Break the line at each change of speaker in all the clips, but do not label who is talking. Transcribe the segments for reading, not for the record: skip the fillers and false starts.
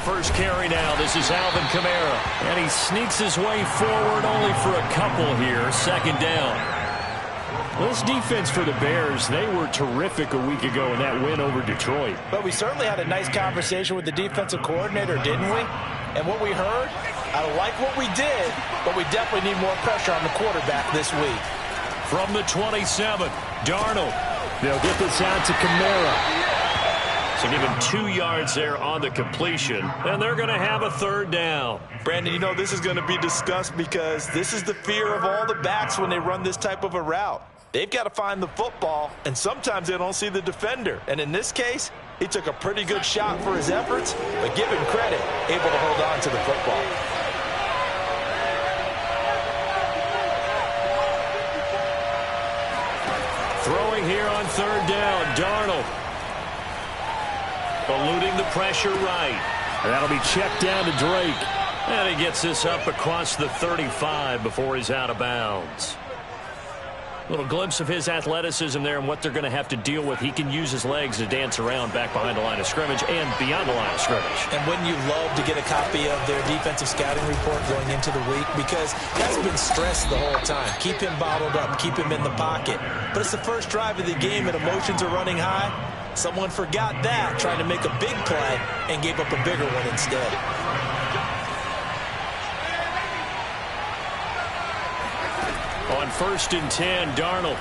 first carry now. This is Alvin Kamara. And he sneaks his way forward only for a couple here. Second down. This defense for the Bears, they were terrific a week ago in that win over Detroit.
But we certainly had a nice conversation with the defensive coordinator, didn't we? And what we heard, I like what we did, but we definitely need more pressure on the quarterback this week.
From the 27, Darnold. They'll get this out to Kamara. So give him 2 yards there on the completion, and they're going to have a third down.
Brandon, you know this is going to be discussed because this is the fear of all the backs when they run this type of a route. They've got to find the football, and sometimes they don't see the defender. And in this case, he took a pretty good shot for his efforts, but give him credit, able to hold on to the football.
Throwing here on third down, Darnold. Eluding the pressure right. That'll be checked down to Drake. And he gets this up across the 35 before he's out of bounds. Little glimpse of his athleticism there and what they're going to have to deal with. He can use his legs to dance around back behind the line of scrimmage and beyond the line of scrimmage.
And wouldn't you love to get a copy of their defensive scouting report going into the week? Because that's been stressed the whole time. Keep him bottled up. Keep him in the pocket. But it's the first drive of the game and emotions are running high. Someone forgot that, trying to make a big play, and gave up a bigger one instead.
On 1st and 10, Darnold.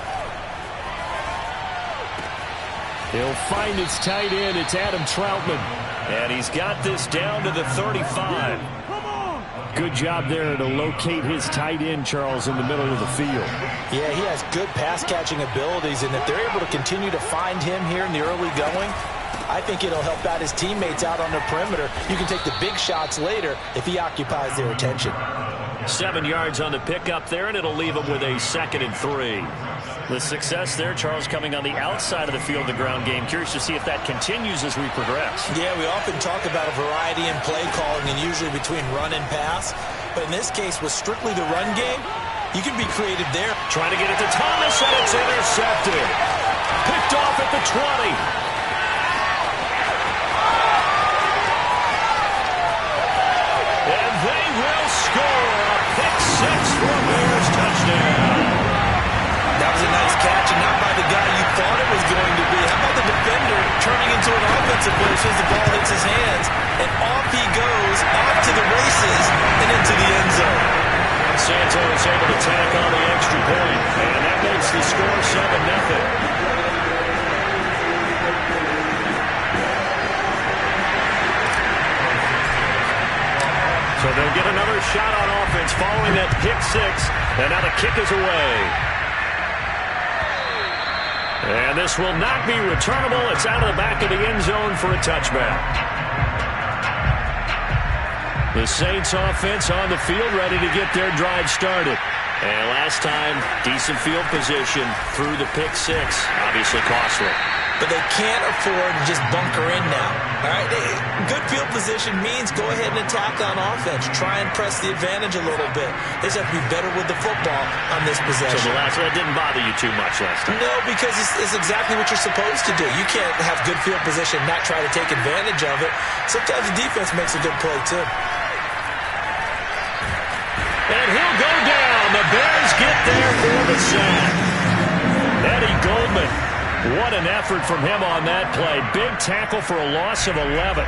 He'll find his tight end. It's Adam Troutman. And he's got this down to the 35. Good job there to locate his tight end, Charles, in the middle of the field.
Yeah, he has good pass-catching abilities, and if they're able to continue to find him here in the early going, I think it'll help out his teammates out on the perimeter. You can take the big shots later if he occupies their attention.
7 yards on the pickup there, and it'll leave him with a 2nd and 3. The success there, Charles, coming on the outside of the field, the ground game. Curious to see if that continues as we progress.
Yeah, we often talk about a variety in play calling and usually between run and pass. But in this case, with strictly the run game, you can be creative there.
Trying to get it to Thomas, and it's intercepted. Picked off at the 20. And they will score a pick 6 for a Bears touchdown.
That was a nice catch, and not by the guy you thought it was going to be. How about the defender turning into an offensive play as soon as the ball hits his hands, and off he goes, off to the races, and into the end zone.
Santos able to tack on the extra point, and that makes the score 7-0. So they'll get another shot on offense following that pick 6, and now the kick is away. And this will not be returnable. It's out of the back of the end zone for a touchback. The Saints offense on the field ready to get their drive started. And last time, decent field position through the pick 6. Obviously costly.
But they can't afford to just bunker in now. All right, good field position means go ahead and attack on offense. Try and press the advantage a little bit. They just have to be better with the football on this possession.
So that didn't bother you too much last time?
No, because it's exactly what you're supposed to do. You can't have good field position and not try to take advantage of it. Sometimes the defense makes a good play, too.
And he'll go down. The Bears get there for the sack. Eddie Goldman. What an effort from him on that play. Big tackle for a loss of 11.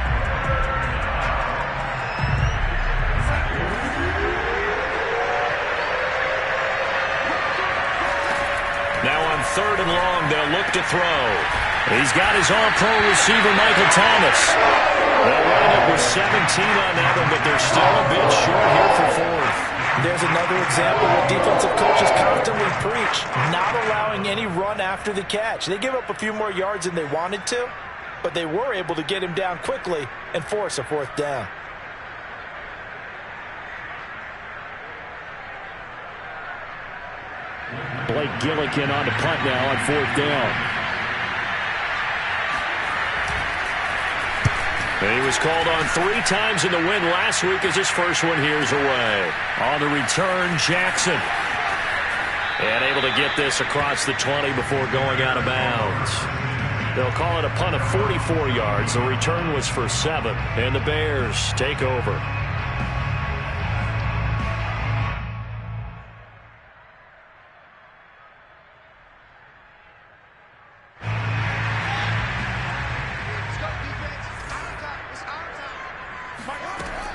Now on 3rd and long, they'll look to throw. He's got his all-pro receiver, Michael Thomas. They'll wind up with 17 on that one, but they're still a bit short here for 4th.
There's another example where defensive coaches constantly preach, not allowing any run after the catch. They give up a few more yards than they wanted to, but they were able to get him down quickly and force a 4th down.
Blake Gillikin on the punt now on 4th down. He was called on 3 times in the win last week as his first one here's away. On the return, Jackson. And able to get this across the 20 before going out of bounds. They'll call it a punt of 44 yards. The return was for 7, and the Bears take over.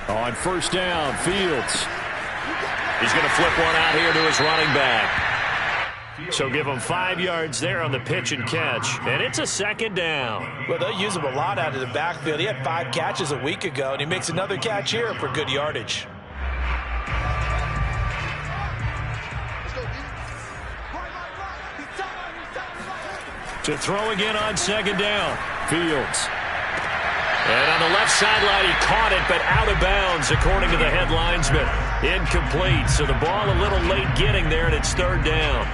On first down, Fields. He's going to flip one out here to his running back. So give him 5 yards there on the pitch and catch, and it's a second down.
Well, they'll use him a lot out of the backfield. He had 5 catches a week ago, and he makes another catch here for good yardage.
To throw again on second down, Fields. And on the left sideline, he caught it, but out of bounds, according to the head linesman. Incomplete, so the ball a little late getting there, and it's third down.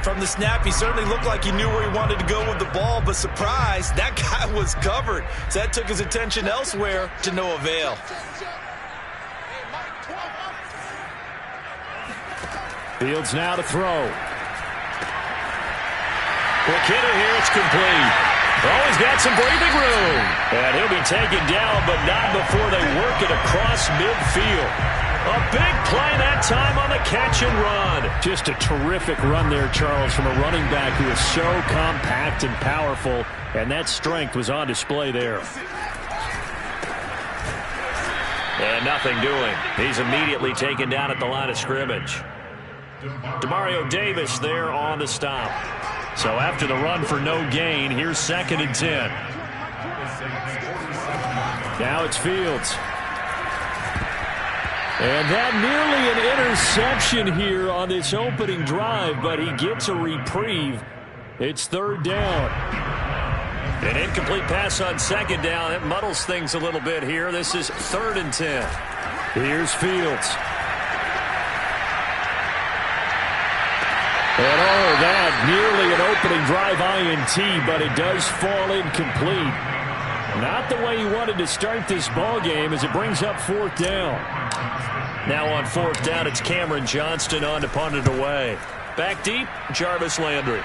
From the snap, he certainly looked like he knew where he wanted to go with the ball, but surprise, that guy was covered. So that took his attention elsewhere to no avail.
Fields now to throw. Quick hitter here, it's complete. Oh, he's got some breathing room. And he'll be taken down, but not before they work it across midfield. A big play that time on the catch and run. Just a terrific run there, Charles, from a running back who is so compact and powerful, and that strength was on display there. And nothing doing. He's immediately taken down at the line of scrimmage. Demario Davis there on the stop. So after the run for no gain, here's 2nd and 10. Now it's Fields. And that nearly an interception here on this opening drive, but he gets a reprieve. It's third down. An incomplete pass on second down. It muddles things a little bit here. This is 3rd and 10. Here's Fields. And oh, that nearly an opening drive INT, but it does fall incomplete. Not the way he wanted to start this ball game as it brings up 4th down. Now on 4th down, it's Cameron Johnston on to punt it away. Back deep, Jarvis Landry.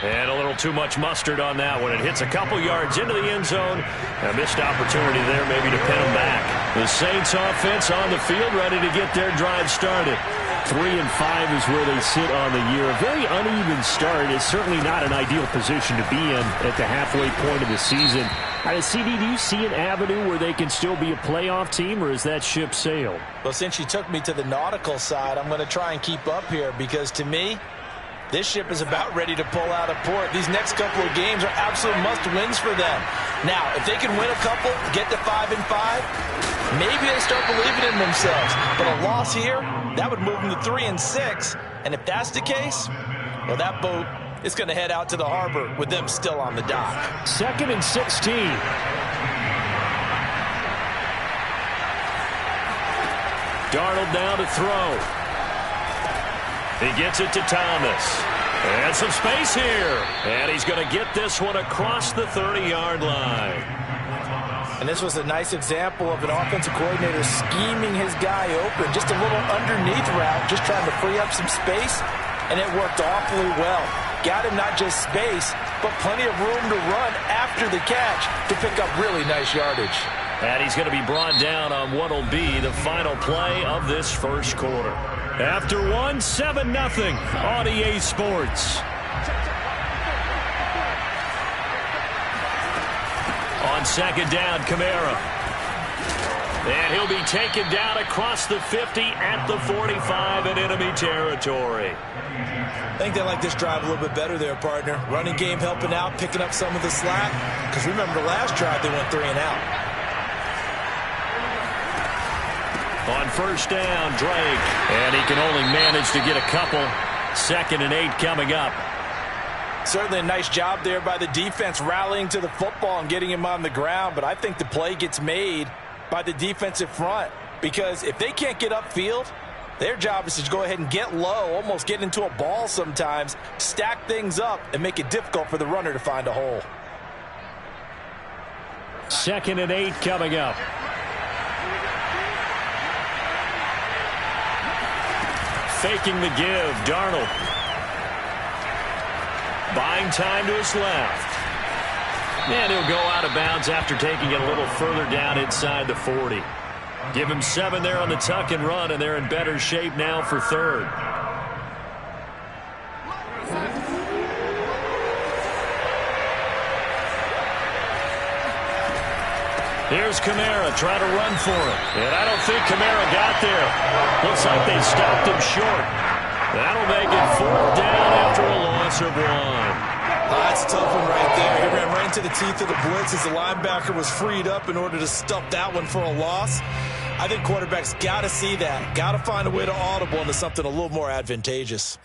And a little too much mustard on that one. It hits a couple yards into the end zone. A missed opportunity there maybe to pin him back. The Saints offense on the field ready to get their drive started. 3-5 is where they sit on the year. A very uneven start. It's certainly not an ideal position to be in at the halfway point of the season. CD, do you see an avenue where they can still be a playoff team, or is that ship sailed?
Well, since you took me to the nautical side, I'm going to try and keep up here because to me, this ship is about ready to pull out of port. These next couple of games are absolute must-wins for them. Now, if they can win a couple, get to 5-5, maybe they start believing in themselves. But a loss here, that would move them to 3-6. And if that's the case, well, that boat is going to head out to the harbor with them still on the dock.
2nd and 16. Darnold now to throw. He gets it to Thomas. And some space here. And he's going to get this one across the 30-yard line.
And this was a nice example of an offensive coordinator scheming his guy open. Just a little underneath route, just trying to free up some space. And it worked awfully well. Got him not just space, but plenty of room to run after the catch to pick up really nice yardage.
And he's going to be brought down on what will be the final play of this first quarter. After 7-0 on EA Sports. On second down, Kamara. And he'll be taken down across the 50 at the 45 in enemy territory.
I think they like this drive a little bit better there, partner. Running game helping out, picking up some of the slack. Because remember the last drive, they went 3 and out.
On first down, Drake. And he can only manage to get a couple. 2nd and 8 coming up.
Certainly a nice job there by the defense rallying to the football and getting him on the ground. But I think the play gets made by the defensive front. Because if they can't get upfield, their job is to go ahead and get low, almost get into a ball sometimes, stack things up, and make it difficult for the runner to find a hole.
2nd and 8 coming up. Faking the give, Darnold. Buying time to his left. And he'll go out of bounds after taking it a little further down inside the 40. Give him 7 there on the tuck and run, and they're in better shape now for third. Here's Kamara trying to run for it. And I don't think Kamara got there. Looks like they stopped him short. That'll make it 4th down after a loss of 1.
That's a tough one right there. He ran right into the teeth of the blitz as the linebacker was freed up in order to stuff that one for a loss. I think quarterbacks got to see that. Got to find a way to audible into something a little more advantageous.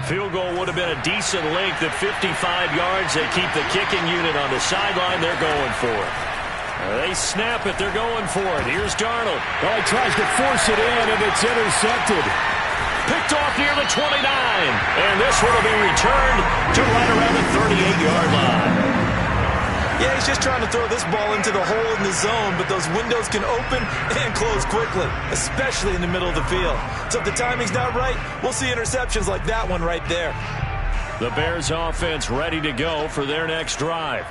Field goal would have been a decent length at 55 yards. They keep the kicking unit on the sideline. They're going for it. They snap it. They're going for it. Here's Darnold.
Oh, he tries to force it in, and it's intercepted.
Picked off near the 29. And this one will be returned to right around the 38-yard line.
Yeah, he's just trying to throw this ball into the hole in the zone, but those windows can open and close quickly, especially in the middle of the field. So if the timing's not right, we'll see interceptions like that one right there.
The Bears offense ready to go for their next drive.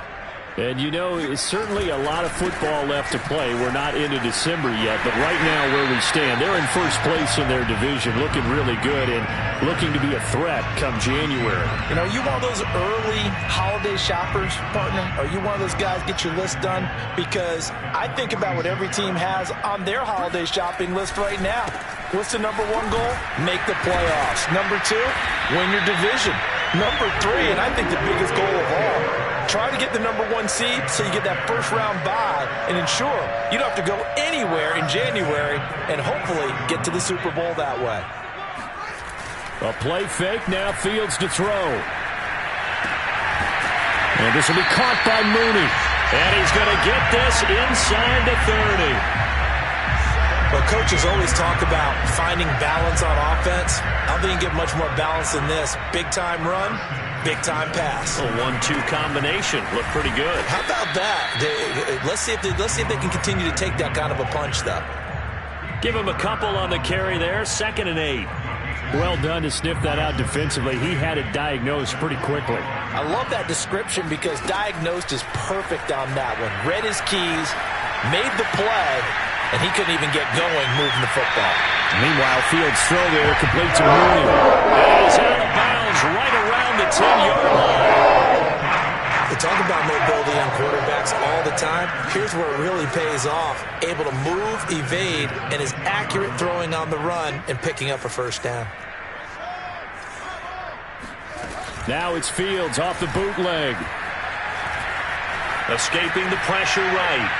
And, you know, it's certainly a lot of football left to play. We're not into December yet, but right now where we stand, they're in first place in their division, looking really good and looking to be a threat come January.
You know, you one of those early holiday shoppers, partner? Are you one of those guys get your list done? Because I think about what every team has on their holiday shopping list right now. What's the number 1 goal? Make the playoffs. Number 2, win your division. Number 3, and I think the biggest goal of all, try to get the number 1 seed so you get that first-round bye and ensure you don't have to go anywhere in January and hopefully get to the Super Bowl that way.
A play fake, now Fields to throw. And this will be caught by Mooney.
And he's going to get this inside the 30.
Well, coaches always talk about finding balance on offense. I don't think you get much more balance than this. Big-time run, big-time pass.
A 1-2 combination. Looked pretty good.
How about that? Let's see if they can continue to take that kind of a punch, though.
Give him a couple on the carry there. 2nd and 8.
Well done to sniff that out defensively. He had it diagnosed pretty quickly.
I love that description because diagnosed is perfect on that one. Read his keys, made the play, and he couldn't even get going moving the football.
Meanwhile, Fields' throw there complete to Mooney.
And he's out of bounds right around the 10-yard line.
We talk about mobility on quarterbacks all the time. Here's where it really pays off. Able to move, evade, and is accurate throwing on the run and picking up a first down.
Now it's Fields off the bootleg.
Escaping the pressure right.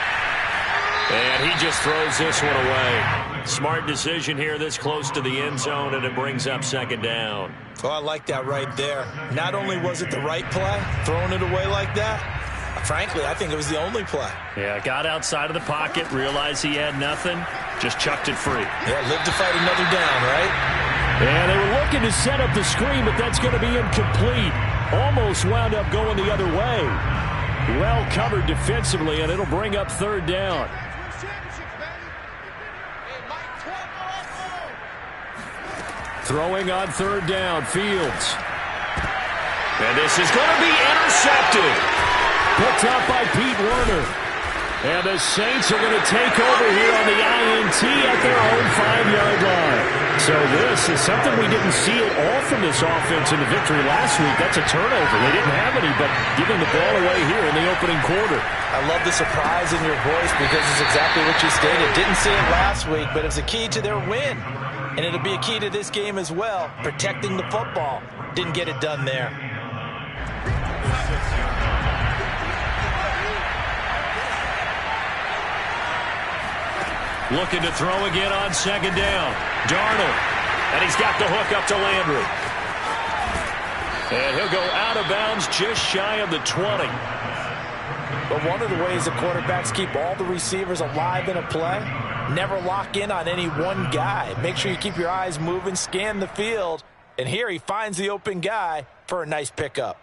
And he just throws this one away. Smart decision here this close to the end zone, and it brings up 2nd down.
Oh, I like that right there. Not only was it the right play, throwing it away like that, frankly, I think it was the only play.
Yeah, got outside of the pocket, realized he had nothing, just chucked it free.
Yeah, live to fight another down, right?
And they were looking to set up the screen, but that's going to be incomplete. Almost wound up going the other way. Well covered defensively, and it'll bring up 3rd down. Throwing on 3rd down, Fields.
And this is going to be intercepted.
Picked up by Pete Werner. And the Saints are going to take over here on the INT at their own 5-yard line. So this is something we didn't see at all from this offense in the victory last week. That's a turnover. They didn't have any, but giving the ball away here in the opening quarter.
I love the surprise in your voice because it's exactly what you stated. Didn't see it last week, but it's a key to their win. And it'll be a key to this game as well, protecting the football. Didn't get it done there.
Looking to throw again on 2nd down. Darnold. And he's got the hook up to Landry. And he'll go out of bounds just shy of the 20.
But one of the ways the quarterbacks keep all the receivers alive in a play, never lock in on any one guy. Make sure you keep your eyes moving, scan the field. And here he finds the open guy for a nice pickup.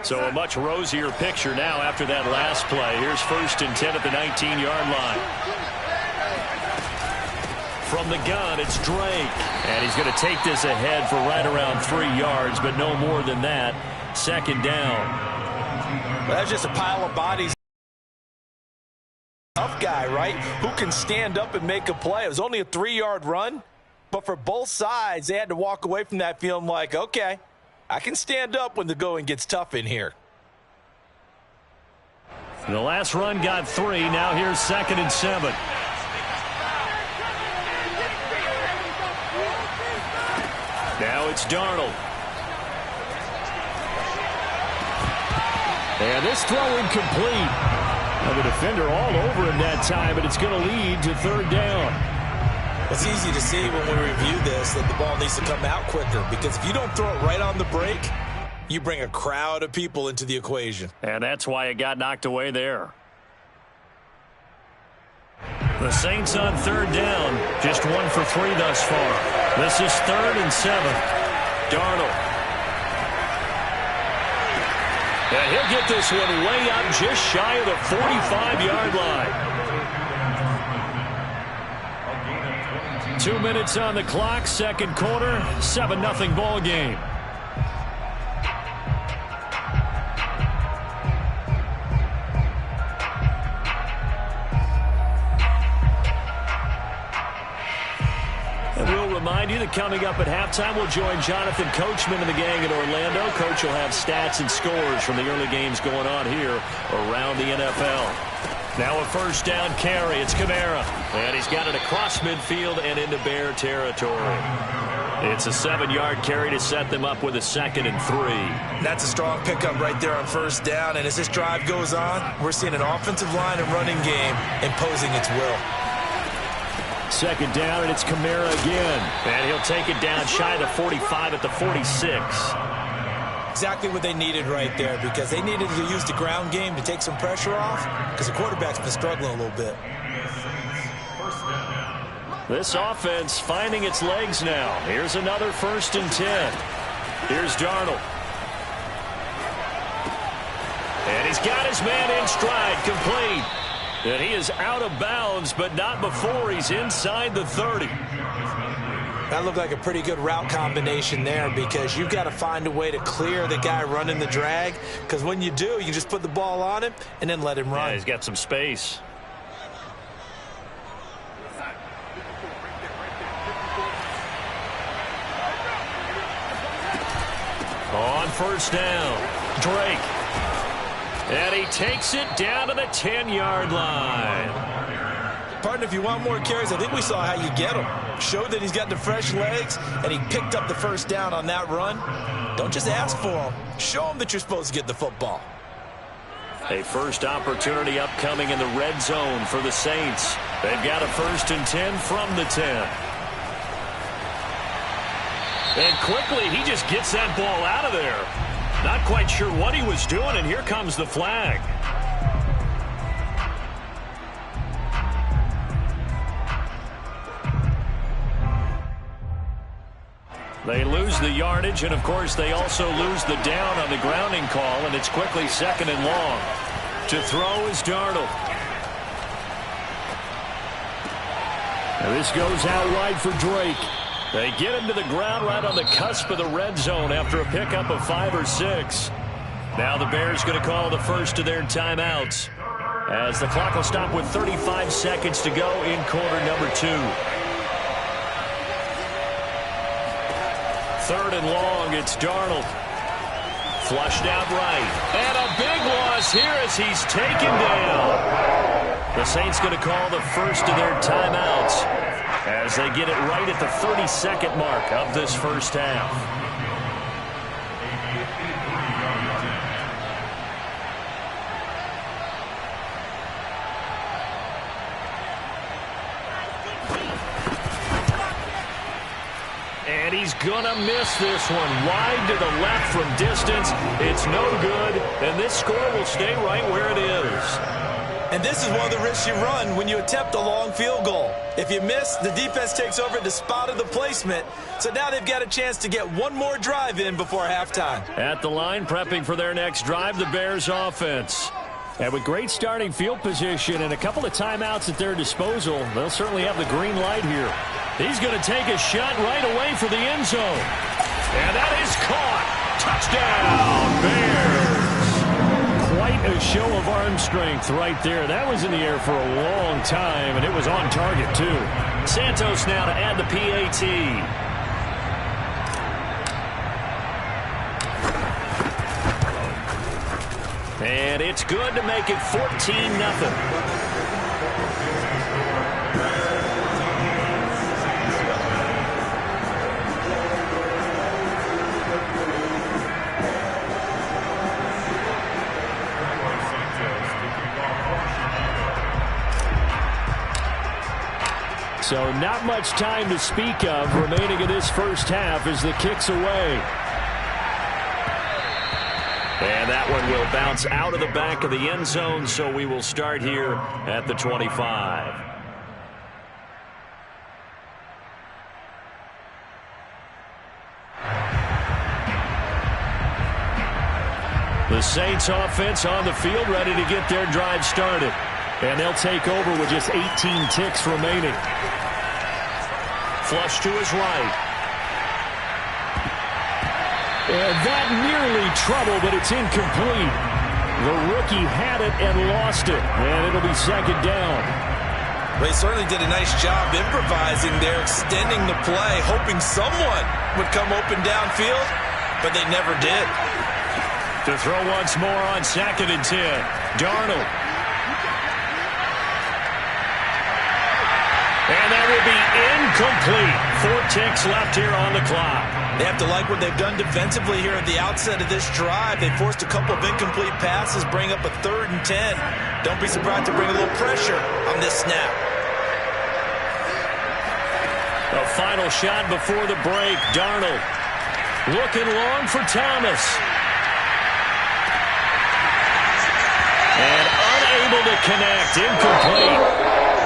So a much rosier picture now after that last play. Here's 1st and 10 at the 19-yard line. From the gun, it's Drake. And he's going to take this ahead for right around 3 yards, but no more than that. Second down.
Well, that's just a pile of bodies. Tough guy, right? Who can stand up and make a play. It was only a 3-yard run, but for both sides, they had to walk away from that feeling like, okay, I can stand up when the going gets tough in here.
The last run got 3. Now here's 2nd and 7. Now it's Darnold. And this throw incomplete. The defender all over him that time, but it's going to lead to 3rd down.
It's easy to see when we review this that the ball needs to come out quicker, because if you don't throw it right on the break, you bring a crowd of people into the equation.
And that's why it got knocked away there. The Saints on 3rd down, just 1 for 3 thus far. This is 3rd and 7. Darnold. And he'll get this one way up just shy of the 45-yard line. 2 minutes on the clock, 2nd quarter, 7-0 ball game. Remind you that coming up at halftime, we'll join Jonathan Coachman and the gang in Orlando. Coach will have stats and scores from the early games going on here around the NFL. Now a 1st down carry. It's Kamara. And he's got it across midfield and into Bear territory. It's a 7-yard carry to set them up with a 2nd and 3.
That's a strong pickup right there on 1st down. And as this drive goes on, we're seeing an offensive line and running game imposing its will.
2nd down, and it's Kamara again. And he'll take it down shy of the 45 at the 46.
Exactly what they needed right there, because they needed to use the ground game to take some pressure off, because the quarterback's been struggling a little bit.
This offense finding its legs now. Here's another 1st and 10. Here's Darnold. And he's got his man in stride, complete. And he is out of bounds, but not before he's inside the 30.
That looked like a pretty good route combination there, because you've got to find a way to clear the guy running the drag, because when you do, you just put the ball on him and then let him run.
Yeah, he's got some space. On 1st down, Drake. And he takes it down to the 10-yard line.
Partner, if you want more carries, I think we saw how you get him. Showed that he's got the fresh legs, and he picked up the 1st down on that run. Don't just ask for him. Show him that you're supposed to get the football.
A first opportunity upcoming in the red zone for the Saints. They've got a 1st and 10 from the 10. And quickly, he just gets that ball out of there. Not quite sure what he was doing, and here comes the flag. They lose the yardage, and of course they also lose the down on the grounding call, and it's quickly 2nd and long. To throw is Darnold. And this goes out wide for Drake. They get him to the ground right on the cusp of the red zone after a pickup of 5 or 6. Now the Bears going to call the first of their timeouts, as the clock will stop with 35 seconds to go in quarter number 2. 3rd and long, it's Darnold. Flushed out right. And a big loss here as he's taken down. The Saints going to call the first of their timeouts as they get it right at the 32nd mark of this first half. And he's going to miss this one. Wide to the left from distance. It's no good, and this score will stay right where it is.
And this is one of the risks you run when you attempt a long field goal. If you miss, the defense takes over the spot of the placement. So now they've got a chance to get one more drive in before halftime.
At the line, prepping for their next drive, the Bears offense.
And with great starting field position and a couple of timeouts at their disposal, they'll certainly have the green light here.
He's going to take a shot right away for the end zone. And that is caught. Touchdown, Bears.
Quite a show of arm strength right there. That was in the air for a long time, and it was on target, too.
Santos now to add the PAT. And it's good to make it 14-0.
So not much time to speak of remaining in this first half as the kick's away.
And that one will bounce out of the back of the end zone, so we will start here at the 25. The Saints offense on the field, ready to get their drive started. And they'll take over with just 18 ticks remaining. Flush to his right.
And that nearly trouble, but it's incomplete. The rookie had it and lost it. And it'll be second down.
They certainly did a nice job improvising there, extending the play, hoping someone would come open downfield, but they never did.
To throw once more on 2nd and 10. Darnold. And that will be incomplete. 4 ticks left here on the clock.
They have to like what they've done defensively here at the outset of this drive. They forced a couple of incomplete passes, bring up a 3rd and 10. Don't be surprised to bring a little pressure on this snap.
A final shot before the break. Darnold looking long for Thomas. And unable to connect. Incomplete.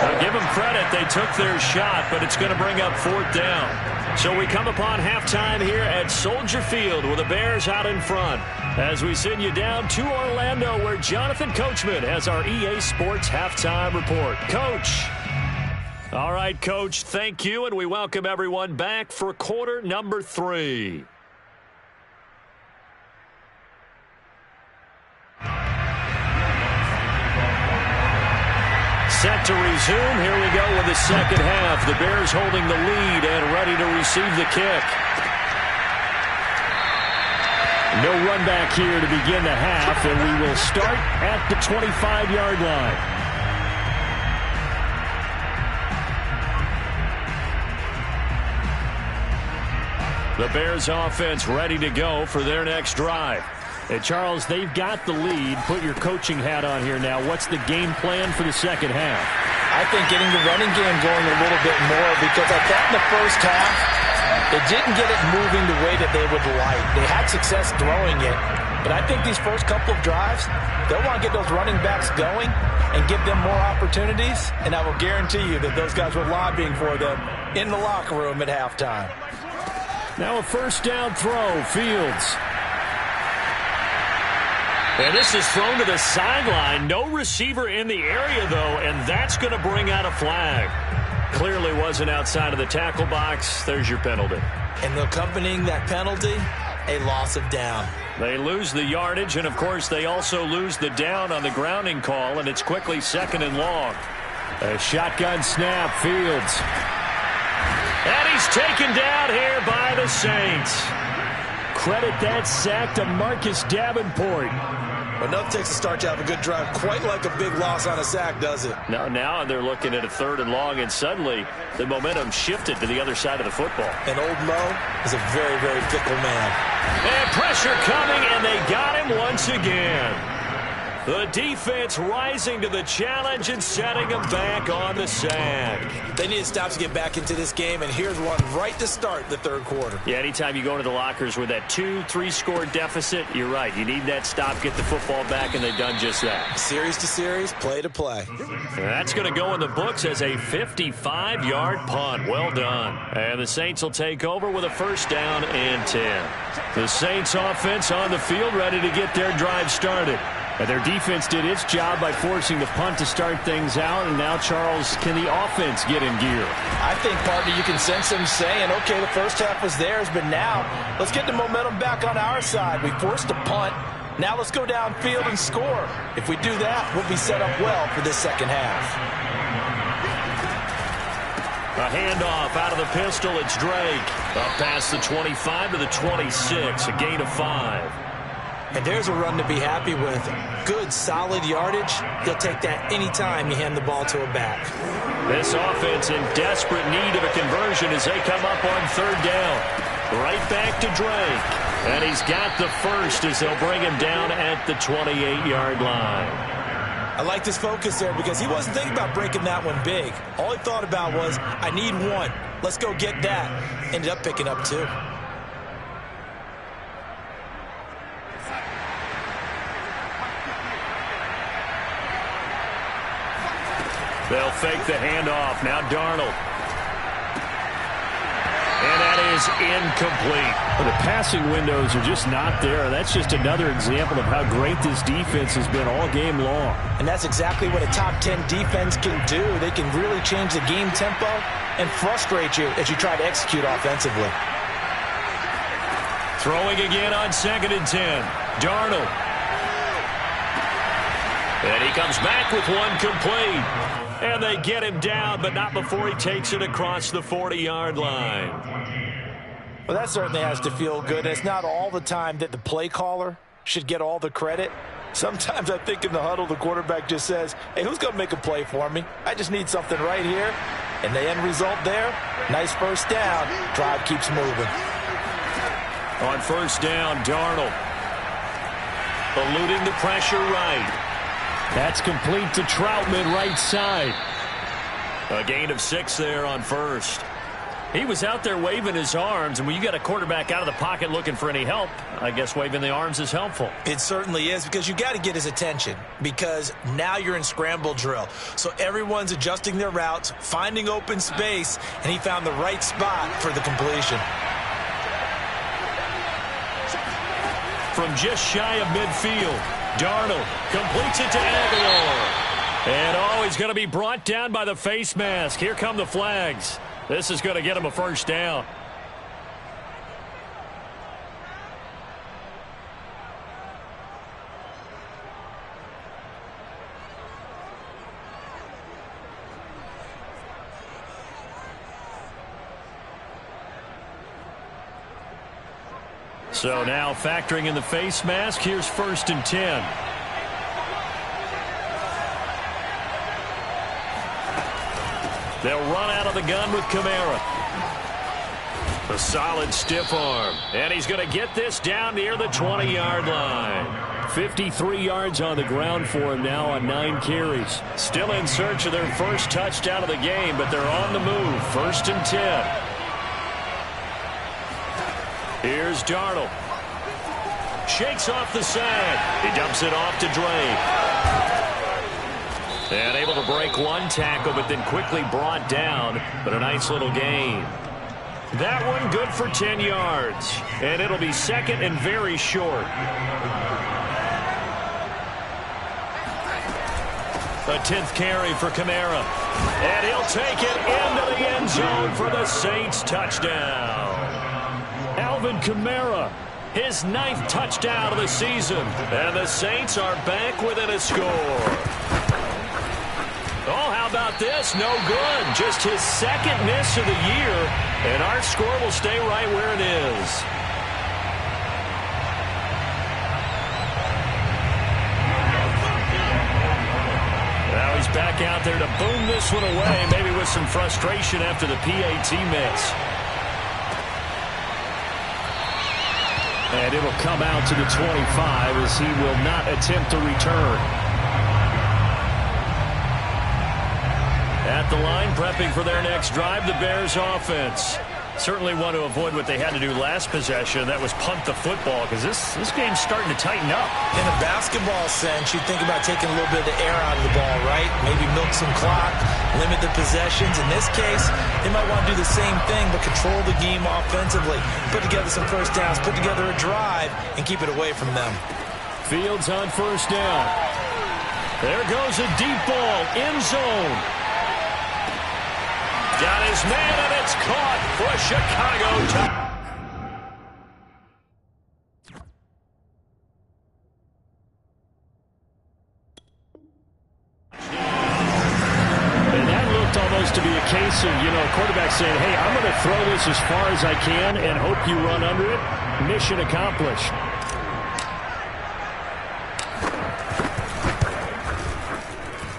Now give them credit. They took their shot, but it's going to bring up 4th down. So we come upon halftime here at Soldier Field with the Bears out in front as we send you down to Orlando where Jonathan Coachman has our EA Sports Halftime Report. Coach. All right, Coach, thank you, and we welcome everyone back for quarter number 3. Set to resume. Here we go with the second half. The Bears holding the lead and ready to receive the kick.
No run back here to begin the half, and we will start at the 25-yard line.
The Bears offense ready to go for their next drive.
Hey, Charles, they've got the lead. Put your coaching hat on here now. What's the game plan for the second half?
I think getting the running game going a little bit more because I thought in the first half they didn't get it moving the way that they would like. They had success throwing it, but I think these first couple of drives, they'll want to get those running backs going and give them more opportunities, and I will guarantee you that those guys were lobbying for them in the locker room at halftime.
Now a first down throw, Fields.
And this is thrown to the sideline. No receiver in the area, though, and that's going to bring out a flag. Clearly wasn't outside of the tackle box. There's your penalty.
And accompanying that penalty, a loss of down.
They lose the yardage, and, of course, they also lose the down on the grounding call, and it's quickly 2nd and long.
A shotgun snap, Fields.
And he's taken down here by the Saints.
Credit that sack to Marcus Davenport.
Enough takes to start to have a good drive. Quite like a big loss on a sack, does it?
Now they're looking at a 3rd and long, and suddenly the momentum shifted to the other side of the football.
And Old Mo is a very, very fickle man.
And pressure coming, and they got him once again. The defense rising to the challenge and setting them back on the sack.
They need to stop to get back into this game, and here's one right to start the 3rd quarter.
Yeah, anytime you go into the lockers with that 2-3 score deficit, you're right. You need that stop, get the football back, and they've done just that.
Series to series, play to play.
And that's going to go in the books as a 55-yard punt. Well done. And the Saints will take over with a first down and 10. The Saints offense on the field ready to get their drive started.
And their defense did its job by forcing the punt to start things out. And now, Charles, can the offense get in gear?
I think, partner, you can sense them saying, okay, the first half was theirs, but now let's get the momentum back on our side. We forced a punt. Now let's go downfield and score. If we do that, we'll be set up well for this second half.
A handoff out of the pistol. It's Drake. Up past the 25 to the 26. A gain of 5.
And there's a run to be happy with. Good, solid yardage. He'll take that anytime you hand the ball to a back.
This offense in desperate need of a conversion as they come up on third down. Right back to Drake. And he's got the first as they'll bring him down at the 28-yard line.
I like this focus there because he wasn't thinking about breaking that one big. All he thought about was, I need one. Let's go get that. Ended up picking up 2.
They'll fake the handoff. Now Darnold. And that is incomplete.
Well, the passing windows are just not there. That's just another example of how great this defense has been all game long.
And that's exactly what a top 10 defense can do. They can really change the game tempo and frustrate you as you try to execute offensively.
Throwing again on 2nd and 10. Darnold. And he comes back with one complete. And they get him down, but not before he takes it across the 40-yard line.
Well, that certainly has to feel good. It's not all the time that the play caller should get all the credit. Sometimes I think in the huddle, the quarterback just says, hey, who's going to make a play for me? I just need something right here. And the end result there, nice first down. Drive keeps moving.
On first down, Darnold. Eluding the pressure right.
That's complete to Troutman right side.
A gain of 6 there on first. He was out there waving his arms, and when you got a quarterback out of the pocket looking for any help, I guess waving the arms is helpful.
It certainly is, because you got to get his attention, because now you're in scramble drill. So everyone's adjusting their routes, finding open space, and he found the right spot for the completion.
From just shy of midfield, Darnold completes it to Aguilar. And he's going to be brought down by the face mask. Here come the flags. This is going to get him a first down. So now factoring in the face mask, here's 1st and 10. They'll run out of the gun with Kamara. A solid stiff arm. And he's going to get this down near the 20-yard line. 53 yards on the ground for him now on 9 carries. Still in search of their first touchdown of the game, but they're on the move. 1st and 10. Here's Darnold. Shakes off the side. He dumps it off to Drake. And able to break one tackle, but then quickly brought down. But a nice little gain. That one good for 10 yards. And it'll be 2nd and very short. A 10th carry for Kamara. And he'll take it into the end zone for the Saints touchdown. Alvin Kamara, his 9th touchdown of the season. And the Saints are back within a score. Oh, how about this? No good. Just his 2nd miss of the year. And our score will stay right where it is. Now he's back out there to boom this one away, maybe with some frustration after the PAT miss.
And it'll come out to the 25 as he will not attempt to return.
At the line, prepping for their next drive, the Bears offense. Certainly want to avoid what they had to do last possession. That was punt the football, because this game's starting to tighten up.
In a basketball sense, you think about taking a little bit of the air out of the ball, right? Maybe milk some clock, limit the possessions. In this case, they might want to do the same thing, but control the game offensively. Put together some first downs, put together a drive, and keep it away from them.
Fields on first down. There goes a deep ball, end zone.
Got his man, and it's caught for a Chicago touchdown.
Almost to be a case of, a quarterback saying, hey, I'm going to throw this as far as I can and hope you run under it. Mission accomplished.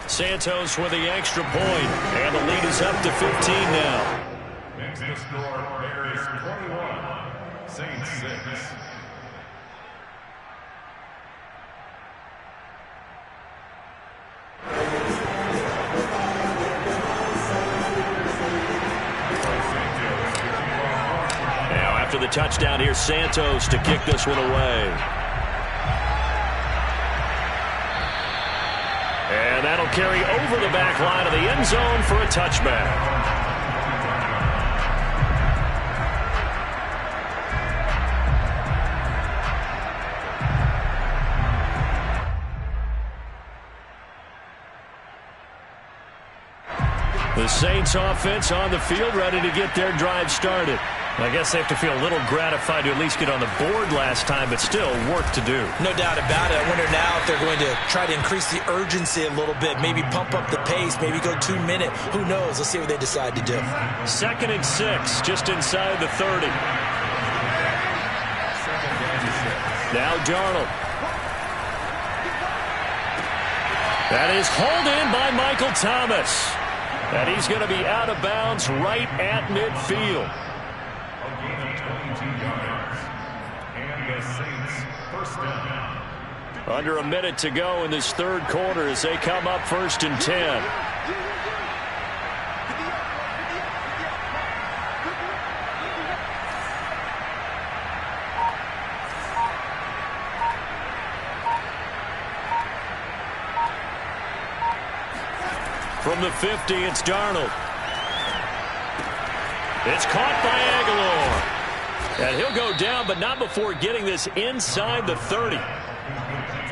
Santos with the extra point, and the lead is up to 15 now.
Next to score, Bears 21, Saints 6.
After the touchdown, here's Santos to kick this one away. And that'll carry over the back line of the end zone for a touchback. The Saints offense on the field, ready to get their drive started. I guess they have to feel a little gratified to at least get on the board last time, but still work to do.
No doubt about it. I wonder now if they're going to try to increase the urgency a little bit, maybe pump up the pace, maybe go 2 minute. Who knows? Let's see what they decide to do.
2nd and 6, just inside the 30. Now Darnold. That is hauled in by Michael Thomas. And he's going to be out of bounds right at midfield. Under a minute to go in this third quarter as they come up 1st and 10. From the 50, it's Darnold. It's caught by Aguilar. And he'll go down, but not before getting this inside the 30.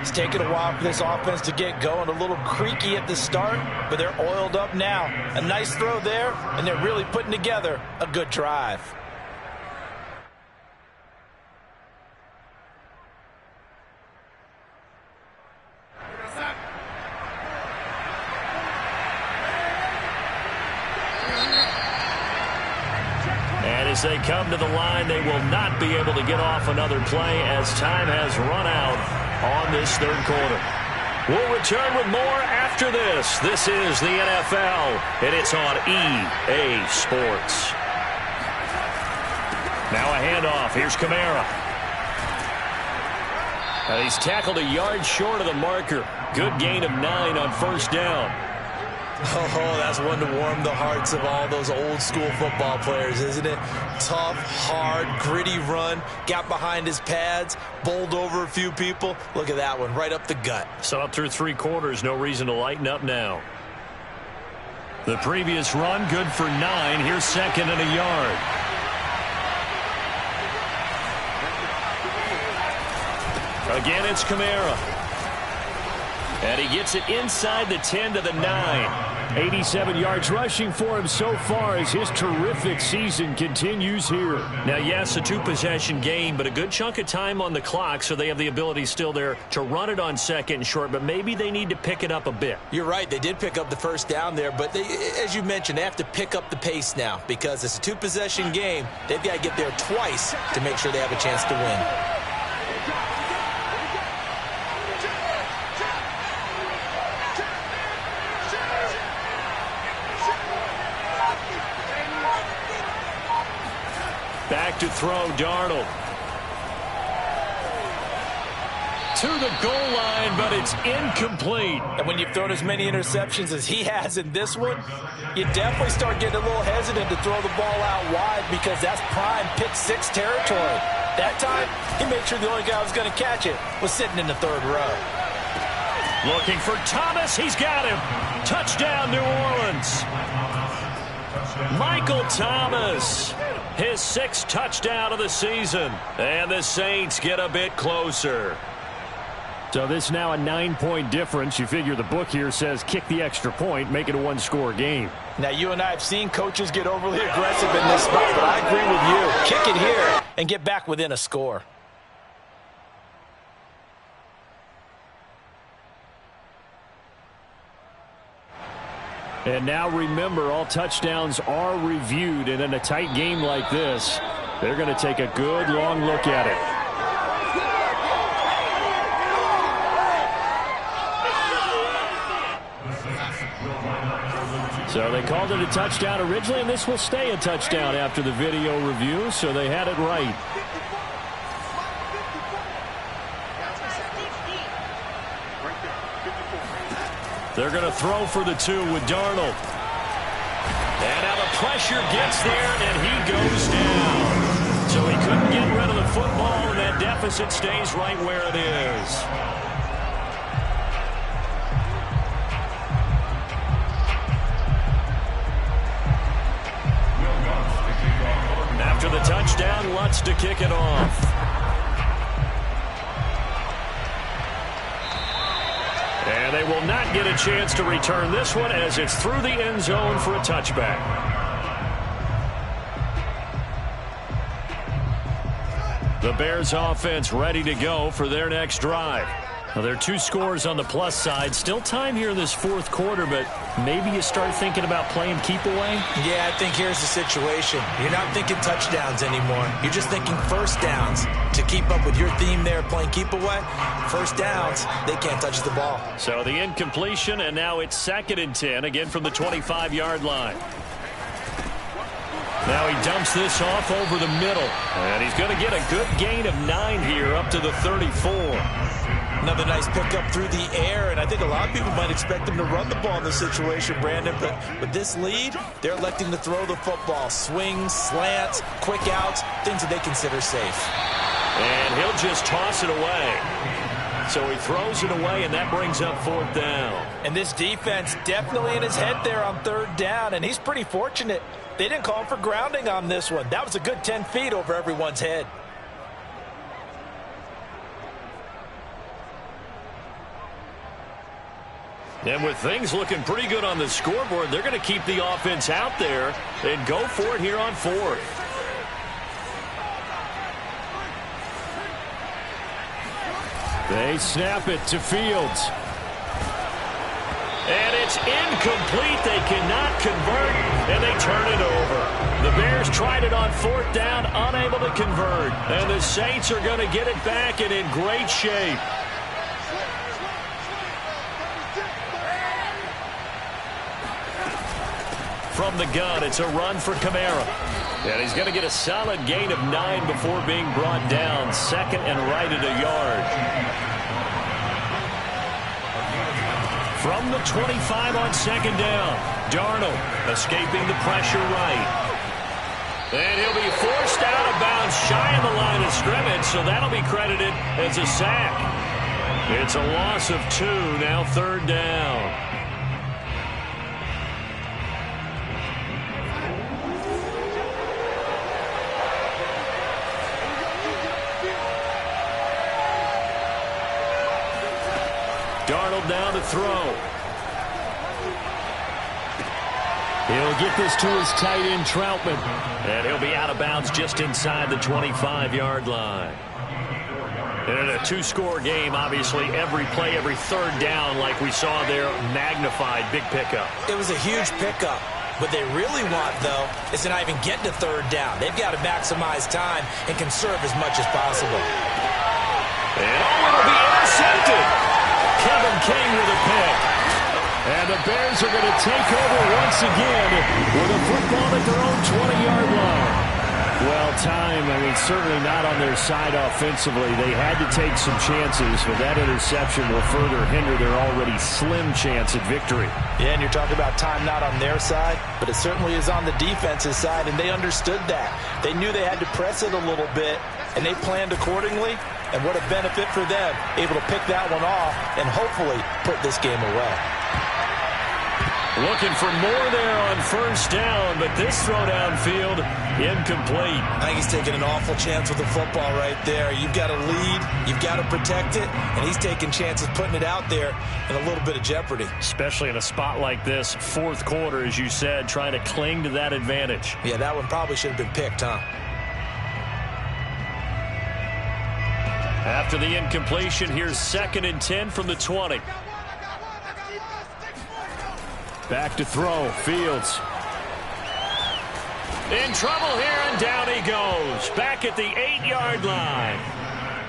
It's taken a while for this offense to get going. A little creaky at the start, but they're oiled up now. A nice throw there, and they're really putting together a good drive.
As they come to the line, they will not be able to get off another play as time has run out on this third quarter. We'll return with more after this. This is the NFL, and it's on EA Sports. Now a handoff. Here's Kamara. And he's tackled a yard short of the marker. Good gain of 9 on first down.
Oh, that's one to warm the hearts of all those old school football players, isn't it? Tough, hard, gritty run, got behind his pads, bowled over a few people. Look at that one, right up the gut.
So up through 3 quarters, no reason to lighten up now. The previous run, good for 9. Here's 2nd and a yard. Again, it's Kamara. And he gets it inside the 10 to the 9.
87 yards rushing for him so far as his terrific season continues here.
Now, yes, a 2-possession game, but a good chunk of time on the clock, so they have the ability still there to run it on 2nd and short, but maybe they need to pick it up a bit.
You're right. They did pick up the first down there, but they, as you mentioned, they have to pick up the pace now because it's a 2-possession game. They've got to get there twice to make sure they have a chance to win.
Back to throw, Darnold. To the goal line, but it's incomplete.
And when you've thrown as many interceptions as he has in this one, you definitely start getting a little hesitant to throw the ball out wide because that's prime pick 6 territory. That time, he made sure the only guy who was going to catch it was sitting in the 3rd row.
Looking for Thomas. He's got him. Touchdown, New Orleans. Michael Thomas. His 6th touchdown of the season. And the Saints get a bit closer.
So this now a 9-point difference. You figure the book here says kick the extra point, make it a one-score game.
Now, you and I have seen coaches get overly aggressive in this spot, but I agree with you. Kick it here and get back within a score.
And now remember, all touchdowns are reviewed, and in a tight game like this, they're going to take a good long look at it. So they called it a touchdown originally, and this will stay a touchdown after the video review, so they had it right. They're going to throw for the 2 with Darnold. And now the pressure gets there, and he goes down. So he couldn't get rid of the football, and that deficit stays right where it is. After the touchdown, Lutz to kick it off. And they will not get a chance to return this one as it's through the end zone for a touchback. The Bears offense ready to go for their next drive. Now, there are 2 scores on the plus side. Still time here in this 4th quarter, but maybe you start thinking about playing keep away?
Yeah, I think here's the situation. You're not thinking touchdowns anymore. You're just thinking first downs. To keep up with your theme there, playing keep away, first downs, they can't touch the ball.
So the incompletion, and now it's 2nd and 10, again from the 25-yard line. Now he dumps this off over the middle, and he's going to get a good gain of 9 here up to the 34.
Another nice pickup through the air, and I think a lot of people might expect him to run the ball in this situation, Brandon, but with this lead, they're electing to throw the football. Swings, slants, quick outs, things that they consider safe.
And he'll just toss it away. So he throws it away, and that brings up 4th down.
And this defense definitely in his head there on 3rd down, and he's pretty fortunate. They didn't call for grounding on this one. That was a good 10 feet over everyone's head.
And with things looking pretty good on the scoreboard, they're going to keep the offense out there and go for it here on 4th.
They snap it to Fields.
And it's incomplete. They cannot convert, and they turn it over. The Bears tried it on 4th down, unable to convert. And the Saints are going to get it back and in great shape. From the gun, it's a run for Kamara. And he's going to get a solid gain of 9 before being brought down. 2nd and right at a yard. From the 25 on 2nd down, Darnold escaping the pressure right. And he'll be forced out of bounds shy of the line of scrimmage, so that'll be credited as a sack. It's a loss of 2, now 3rd down. Darnold down to throw. He'll get this to his tight end, Troutman. And he'll be out of bounds just inside the 25-yard line. And in a 2-score game, obviously, every play, every 3rd down, like we saw there, magnified, big pickup.
It was a huge pickup. What they really want, though, is to not even get to 3rd down. They've got to maximize time and conserve as much as possible.
And it'll be intercepted. Kevin King with a pick. And the Bears are going to take over once again with a football at their own 20-yard line.
Well, time, certainly not on their side offensively. They had to take some chances, but that interception will further hinder their already slim chance at victory.
Yeah, and you're talking about time not on their side, but it certainly is on the defense's side, and they understood that. They knew they had to press it a little bit, and they planned accordingly. And what a benefit for them, able to pick that one off and hopefully put this game away.
Looking for more there on first down, but this throw downfield incomplete.
I think he's taking an awful chance with the football right there. You've got to lead, you've got to protect it, and he's taking chances putting it out there in a little bit of jeopardy.
Especially in a spot like this, fourth quarter, as you said, trying to cling to that advantage.
Yeah, that one probably should have been picked, huh?
After the incompletion, here's 2nd and 10 from the 20.
Back to throw, Fields.
In trouble here, and down he goes. Back at the 8-yard line.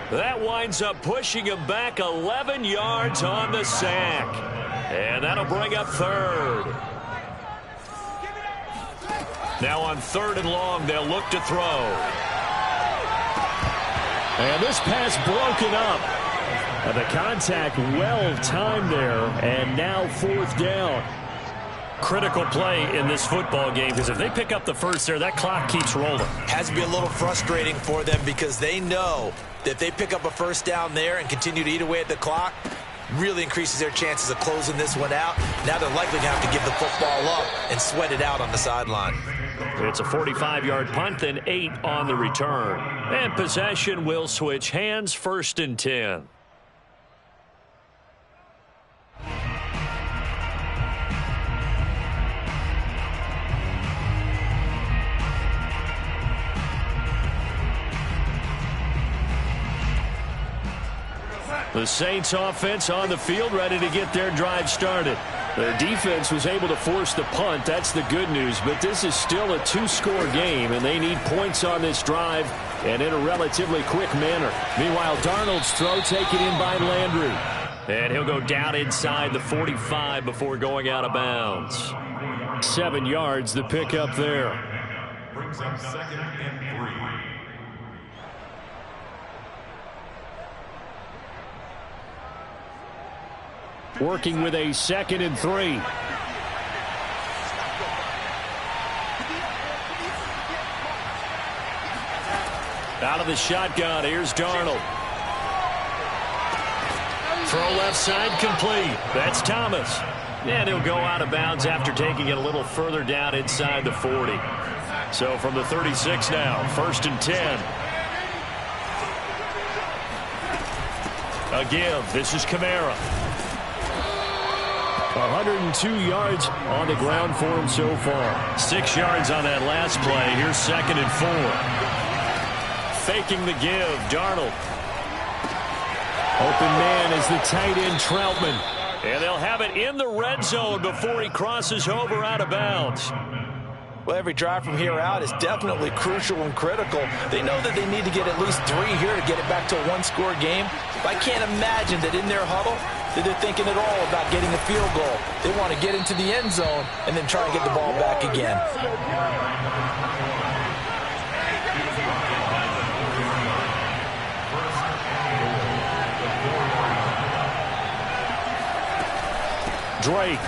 That winds up pushing him back 11 yards on the sack. And that'll bring up 3rd. Now on 3rd and long, they'll look to throw.
And this pass broken up. And the contact well timed there, and now 4th down.
Critical play in this football game, because if they pick up the first there, that clock keeps rolling.
Has to be a little frustrating for them because they know that if they pick up a first down there and continue to eat away at the clock, really increases their chances of closing this one out. Now they're likely going to have to give the football up and sweat it out on the sideline.
It's a 45-yard punt, then 8 on the return. And possession will switch hands, 1st and 10. The Saints offense on the field, ready to get their drive started.
Their defense was able to force the punt. That's the good news. But this is still a 2-score game, and they need points on this drive and in a relatively quick manner. Meanwhile, Darnold's throw taken in by Landry.
And he'll go down inside the 45 before going out of bounds.
7 yards, the pickup there.
Brings up 2nd and 3.
Working with a 2nd and 3.
Out of the shotgun, here's Darnold. Throw left side complete. That's Thomas. And he'll go out of bounds after taking it a little further down inside the 40. So from the 36 now, 1st and 10. A give. This is Kamara.
102 yards on the ground for him so far.
6 yards on that last play. Here's 2nd and 4. Faking the give, Darnold.
Open man is the tight end, Troutman.
And they'll have it in the red zone before he crosses over out of bounds.
Well, every drive from here out is definitely crucial and critical. They know that they need to get at least 3 here to get it back to a 1-score game. But I can't imagine that in their huddle that they're thinking at all about getting a field goal. They want to get into the end zone and then try to get the ball back again.
Drake.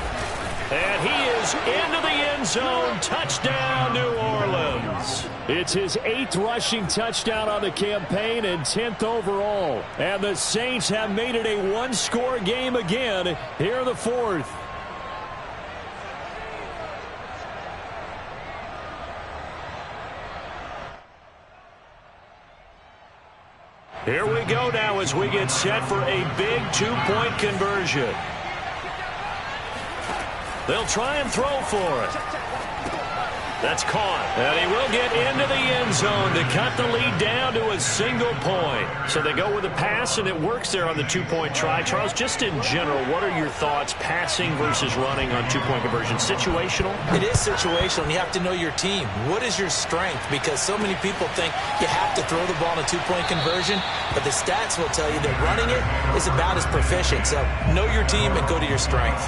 And he is into the end zone. Touchdown, New Orleans.
It's his 8th rushing touchdown on the campaign and 10th overall. And the Saints have made it a 1-score game again here in the 4th.
Here we go now as we get set for a big 2-point conversion. They'll try and throw for it. That's caught. And he will get into the end zone to cut the lead down to a single point. So they go with a pass, and it works there on the 2-point try. Charles, just in general, what are your thoughts passing versus running on 2-point conversion? Situational?
It is situational, and you have to know your team. What is your strength? Because so many people think you have to throw the ball in a 2-point conversion, but the stats will tell you that running it is about as proficient. So know your team and go to your strength.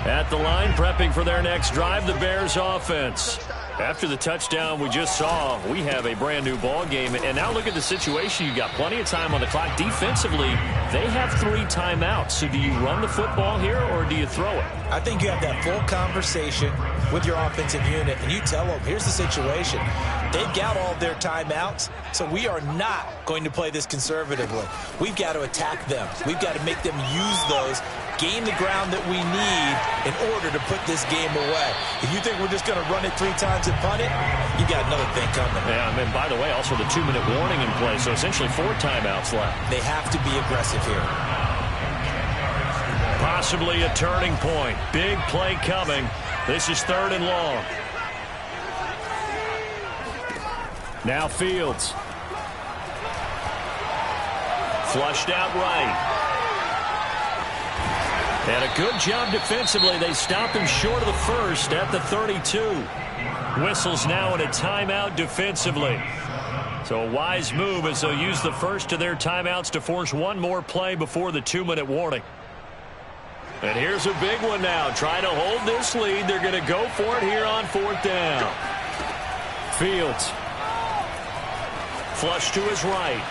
At the line, prepping for their next drive, the Bears offense. After the touchdown we just saw, we have a brand new ball game. And now look at the situation. You got plenty of time on the clock. Defensively, They have 3 timeouts. So do you run the football here or do you throw it?
I think you have that full conversation with your offensive unit, and you tell them, here's the situation. They've got all their timeouts, so we are not going to play this conservatively. We've got to attack them. We've got to make them use those, gain the ground that we need in order to put this game away. If you think we're just going to run it 3 times and punt it, you got another thing coming.
Yeah, and by the way, also the 2-minute warning in play, so essentially 4 timeouts left.
They have to be aggressive here.
Possibly a turning point. Big play coming. This is 3rd and long. Now Fields. Flushed out right. And a good job defensively. They stopped him short of the first at the 32. Whistles now in a timeout defensively. So a wise move as they'll use the first of their timeouts to force one more play before the 2-minute warning. And here's a big one now. Trying to hold this lead. They're going to go for it here on 4th down. Fields. Flush to his right.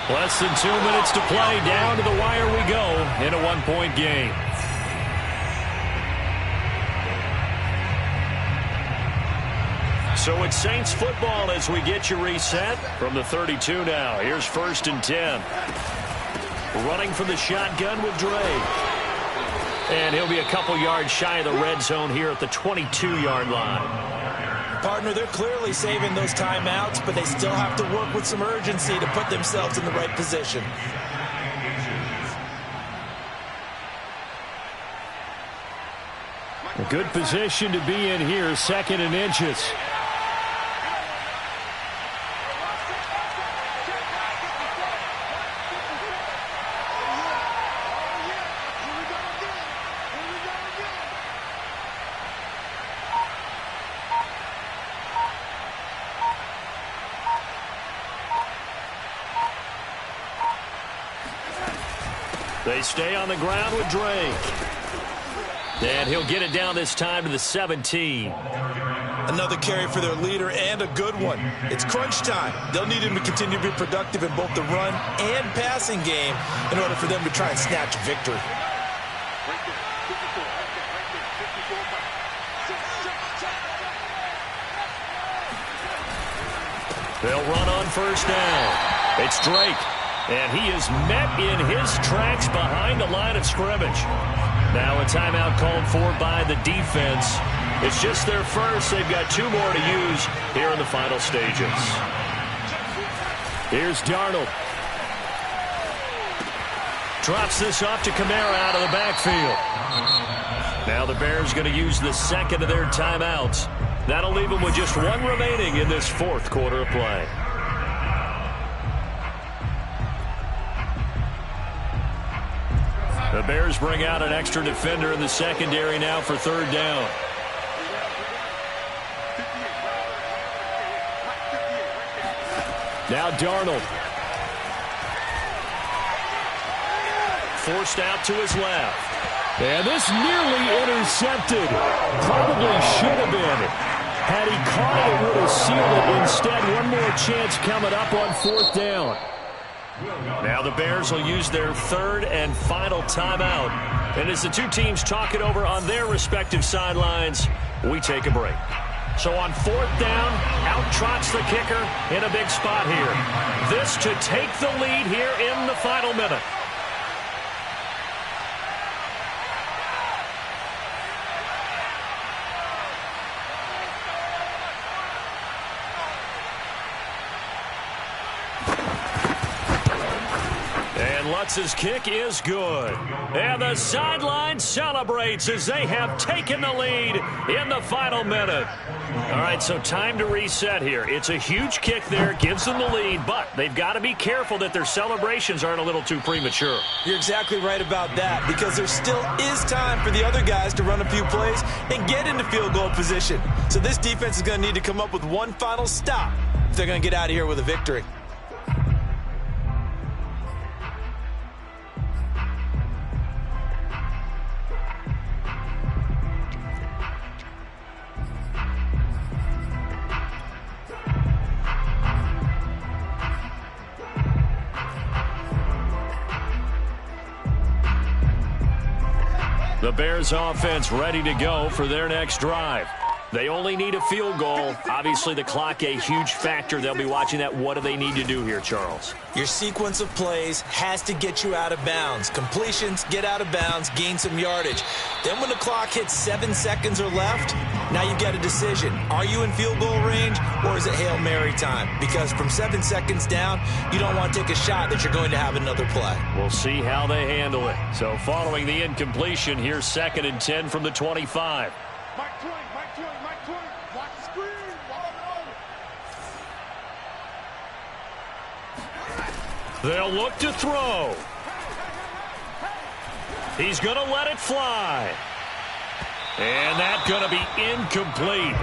Less than 2 minutes to play. Down to the wire we go in a 1-point game. So it's Saints football as we get you reset from the 32 now. Here's 1st and 10. Running from the shotgun with Drake. And he'll be a couple yards shy of the red zone here at the 22-yard line.
Partner, they're clearly saving those timeouts, but they still have to work with some urgency to put themselves in the right position.
A good position to be in here, 2nd and inches.
They stay on the ground with Drake. And he'll get it down this time to the 17.
Another carry for their leader and a good one. It's crunch time. They'll need him to continue to be productive in both the run and passing game in order for them to try and snatch a victory.
They'll run on 1st down. It's Drake. And he is met in his tracks behind the line of scrimmage. Now a timeout called for by the defense. It's just their first. They've got 2 more to use here in the final stages.
Here's Darnold.
Drops this off to Kamara out of the backfield. Now the Bears going to use the 2nd of their timeouts. That'll leave them with just 1 remaining in this 4th quarter of play. The Bears bring out an extra defender in the secondary now for 3rd down.
Now Darnold.
Forced out to his left.
And this nearly intercepted. Probably should have been. Had he caught it, it would have sealed it. Instead, one more chance coming up on 4th down.
Now the Bears will use their 3rd and final timeout. And as the 2 teams talk it over on their respective sidelines, we take a break. So on 4th down, out trots the kicker in a big spot here. This to take the lead here in the final minute. Lutz's kick is good. And the sideline celebrates as they have taken the lead in the final minute. All right, so time to reset here. It's a huge kick there, gives them the lead, but they've got to be careful that their celebrations aren't a little too premature.
You're exactly right about that, because there still is time for the other guys to run a few plays and get into field goal position. So this defense is going to need to come up with one final stop if they're going to get out of here with a victory.
The Bears offense ready to go for their next drive. They only need a field goal. Obviously, the clock a huge factor. They'll be watching that. What do they need to do here, Charles?
Your sequence of plays has to get you out of bounds. Completions, get out of bounds, gain some yardage. Then when the clock hits 7 seconds or left, now you've got a decision. Are you in field goal range or is it Hail Mary time? Because from 7 seconds down, you don't want to take a shot that you're going to have another play.
We'll see how they handle it. So following the incompletion, here's 2nd and 10 from the 25. They'll look to throw. He's going to let it fly. And that's going to be incomplete.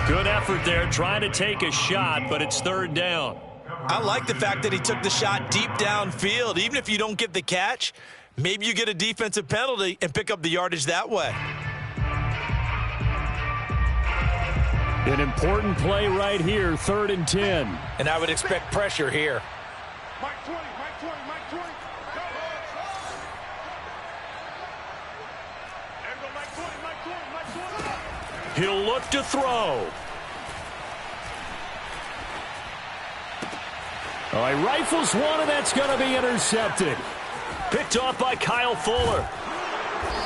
Good effort there trying to take a shot, but it's 3rd down.
I like the fact that he took the shot deep downfield. Even if you don't get the catch, maybe you get a defensive penalty and pick up the yardage that way.
An important play right here, 3rd and 10.
And I would expect pressure here.
He'll look to throw.
All right, rifles one, and that's going to be intercepted.
Picked off by Kyle Fuller.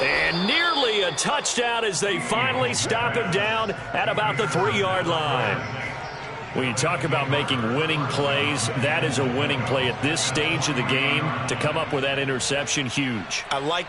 And nearly a touchdown as they finally stop him down at about the 3-yard line. When you talk about making winning plays, that is a winning play at this stage of the game. To come up with that interception, huge.
I like